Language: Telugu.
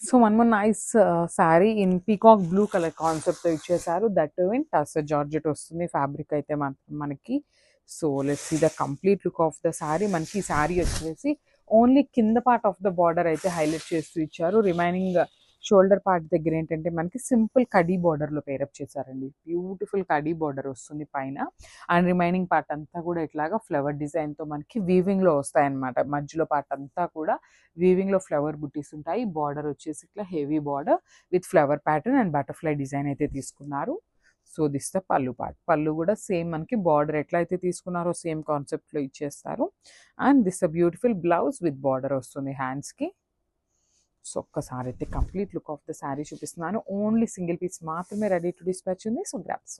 So one more nice sari in peacock blue colour కాన్సెప్ట్తో ఇచ్చేసారు. దట్ ఇన్ టసర్ జార్జెట్ వస్తుంది ఫ్యాబ్రిక్ అయితే మనకి. So let's see the complete look of the sari. మనకి శారీ వచ్చేసి ఓన్లీ కింద పార్ట్ ఆఫ్ ద బార్డర్ అయితే హైలైట్ చేస్తూ ఇచ్చారు. రిమైనింగ్ షోల్డర్ పార్ట్ దగ్గర ఏంటంటే మనకి సింపుల్ కడీ బార్డర్లో పేరప్ చేశారండి. బ్యూటిఫుల్ కడీ బార్డర్ వస్తుంది పైన. అండ్ రిమైనింగ్ పార్ట్ అంతా కూడా ఇట్లాగా ఫ్లవర్ డిజైన్తో మనకి వీవింగ్లో వస్తాయన్నమాట. మధ్యలో పార్ట్ అంతా కూడా వీవింగ్లో ఫ్లవర్ బుట్టీస్ ఉంటాయి. బార్డర్ వచ్చేసి ఇట్లా heavy border with flower pattern and butterfly design అయితే తీసుకున్నారు. సో దిస్ ద పళ్ళు పార్ట్. పళ్ళు కూడా సేమ్ మనకి బార్డర్ ఎట్లా అయితే తీసుకున్నారో సేమ్ కాన్సెప్ట్లో ఇచ్చేస్తారు. And this the beautiful blouse with border వస్తుంది హ్యాండ్స్కి. సో ఒక్కసారి అయితే complete look of the sari చూపిస్తున్నాను. ఓన్లీ సింగిల్ పీస్ మాత్రమే రెడీ టు డిస్పాచ్ ఉంది. So grasp.